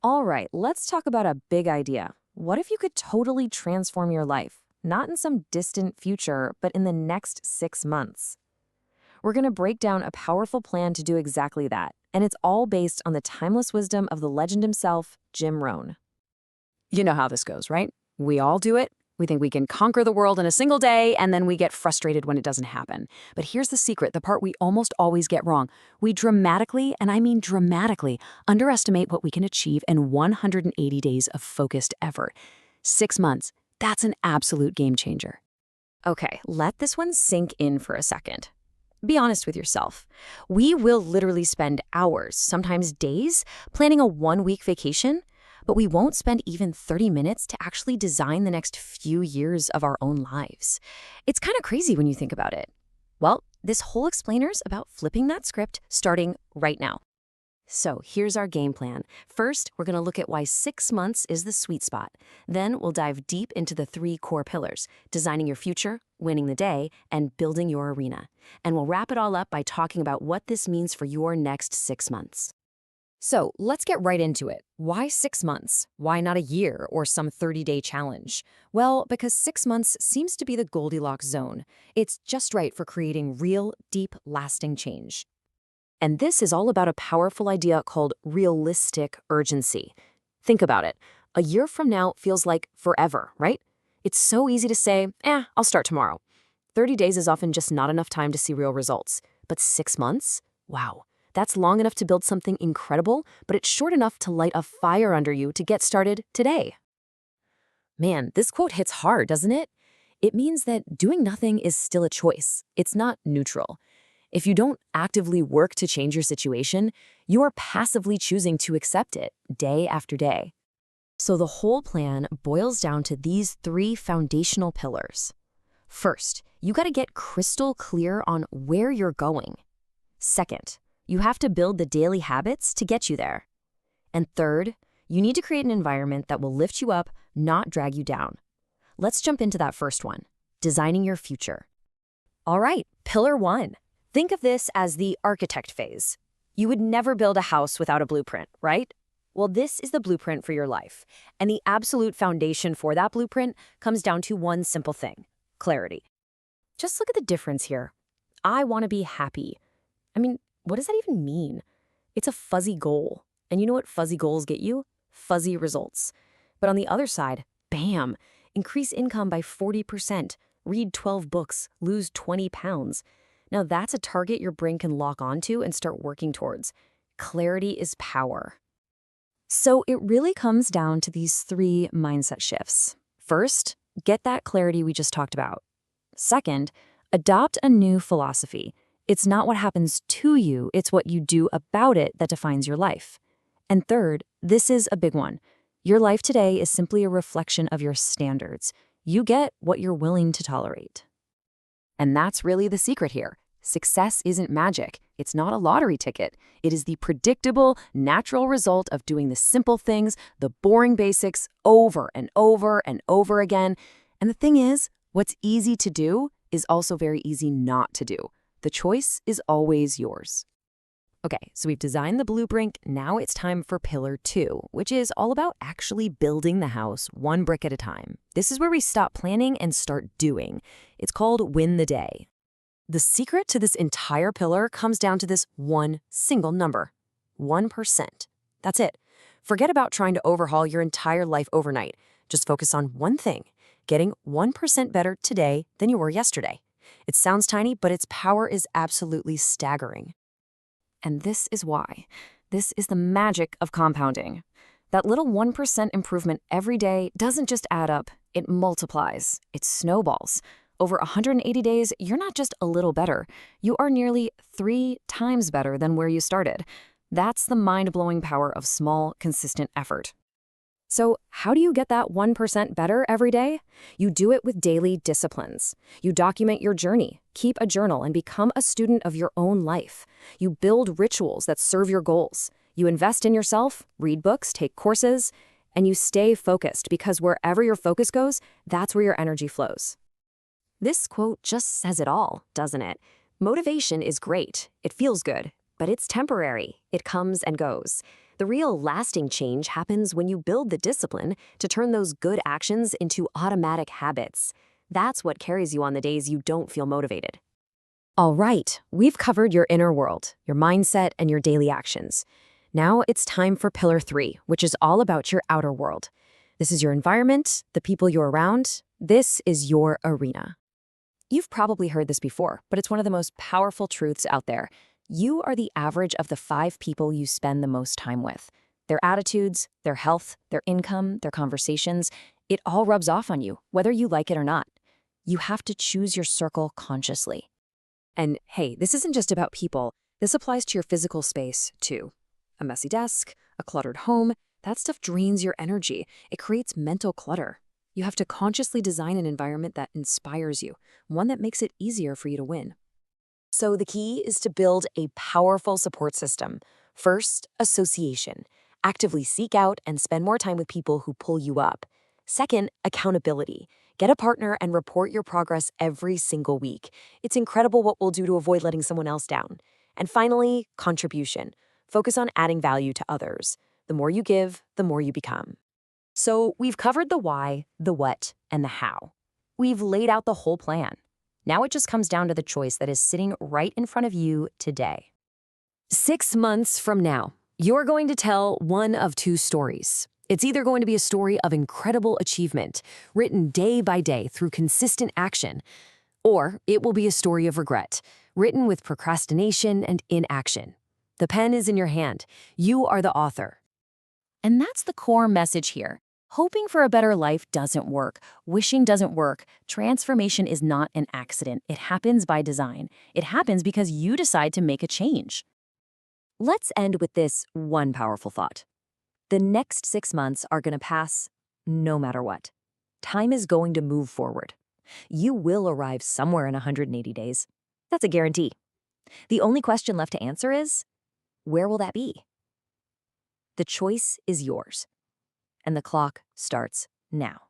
All right, let's talk about a big idea. What if you could totally transform your life? Not in some distant future, but in the next 6 months. We're going to break down a powerful plan to do exactly that, and it's all based on the timeless wisdom of the legend himself, Jim Rohn. You know how this goes, right? We all do it. We think we can conquer the world in a single day, and then we get frustrated when it doesn't happen. But here's the secret, the part we almost always get wrong. We dramatically, and I mean dramatically, underestimate what we can achieve in 180 days of focused effort. 6 months, that's an absolute game changer. Okay, let this one sink in for a second. Be honest with yourself. We will literally spend hours, sometimes days, planning a 1-week vacation, but we won't spend even 30 minutes to actually design the next few years of our own lives. It's kind of crazy when you think about it. Well, this whole explainer's about flipping that script starting right now. So here's our game plan. First, we're going to look at why 6 months is the sweet spot. Then we'll dive deep into the 3 core pillars: designing your future, winning the day, and building your arena. And we'll wrap it all up by talking about what this means for your next 6 months. So let's get right into it. Why 6 months? Why not a year or some 30-day challenge? Well, because 6 months seems to be the Goldilocks zone. It's just right for creating real, deep, lasting change. And this is all about a powerful idea called realistic urgency. Think about it. A year from now feels like forever, right? It's so easy to say, I'll start tomorrow. 30 days is often just not enough time to see real results. But 6 months? Wow. That's long enough to build something incredible, but it's short enough to light a fire under you to get started today. Man, this quote hits hard, doesn't it? It means that doing nothing is still a choice. It's not neutral. If you don't actively work to change your situation, you are passively choosing to accept it day after day. So the whole plan boils down to these 3 foundational pillars. First, you got to get crystal clear on where you're going. Second, you have to build the daily habits to get you there. And third, you need to create an environment that will lift you up, not drag you down. Let's jump into that first one, designing your future. All right, pillar 1. Think of this as the architect phase. You would never build a house without a blueprint, right? Well, this is the blueprint for your life. And the absolute foundation for that blueprint comes down to one simple thing: clarity. Just look at the difference here. I want to be happy. I mean, what does that even mean? It's a fuzzy goal. And you know what fuzzy goals get you? Fuzzy results. But on the other side, bam, increase income by 40%, read 12 books, lose 20 pounds. Now that's a target your brain can lock onto and start working towards. Clarity is power. So it really comes down to these 3 mindset shifts. First, get that clarity we just talked about. Second, adopt a new philosophy. It's not what happens to you, it's what you do about it that defines your life. And third, this is a big one. Your life today is simply a reflection of your standards. You get what you're willing to tolerate. And that's really the secret here. Success isn't magic. It's not a lottery ticket. It is the predictable, natural result of doing the simple things, the boring basics, over and over and over again. And the thing is, what's easy to do is also very easy not to do. The choice is always yours. Okay, so we've designed the blueprint. Now it's time for pillar 2, which is all about actually building the house one brick at a time. This is where we stop planning and start doing. It's called win the day. The secret to this entire pillar comes down to this one single number: 1%. That's it. Forget about trying to overhaul your entire life overnight. Just focus on one thing: getting 1% better today than you were yesterday. It sounds tiny, but its power is absolutely staggering. And this is why. This is the magic of compounding. That little 1% improvement every day doesn't just add up, it multiplies, it snowballs. Over 180 days, you're not just a little better, you are nearly 3 times better than where you started. That's the mind-blowing power of small, consistent effort. So how do you get that 1% better every day? You do it with daily disciplines. You document your journey, keep a journal, and become a student of your own life. You build rituals that serve your goals. You invest in yourself, read books, take courses, and you stay focused, because wherever your focus goes, that's where your energy flows. This quote just says it all, doesn't it? Motivation is great. It feels good, but it's temporary. It comes and goes. The real lasting change happens when you build the discipline to turn those good actions into automatic habits. That's what carries you on the days you don't feel motivated. All right, we've covered your inner world, your mindset, and your daily actions. Now it's time for Pillar 3, which is all about your outer world. This is your environment, the people you're around. This is your arena. You've probably heard this before, but it's one of the most powerful truths out there. You are the average of the 5 people you spend the most time with. Their attitudes, their health, their income, their conversations, it all rubs off on you, whether you like it or not. You have to choose your circle consciously. And hey, this isn't just about people. This applies to your physical space, too. A messy desk, a cluttered home, that stuff drains your energy. It creates mental clutter. You have to consciously design an environment that inspires you, one that makes it easier for you to win. So the key is to build a powerful support system. First, association. Actively seek out and spend more time with people who pull you up. Second, accountability. Get a partner and report your progress every single week. It's incredible what we'll do to avoid letting someone else down. And finally, contribution. Focus on adding value to others. The more you give, the more you become. So we've covered the why, the what, and the how. We've laid out the whole plan. Now it just comes down to the choice that is sitting right in front of you today. 6 months from now, you're going to tell one of 2 stories. It's either going to be a story of incredible achievement, written day by day through consistent action, or it will be a story of regret, written with procrastination and inaction. The pen is in your hand. You are the author. And that's the core message here. Hoping for a better life doesn't work. Wishing doesn't work. Transformation is not an accident. It happens by design. It happens because you decide to make a change. Let's end with this one powerful thought. The next 6 months are going to pass no matter what. Time is going to move forward. You will arrive somewhere in 180 days. That's a guarantee. The only question left to answer is, where will that be? The choice is yours, and the clock starts now.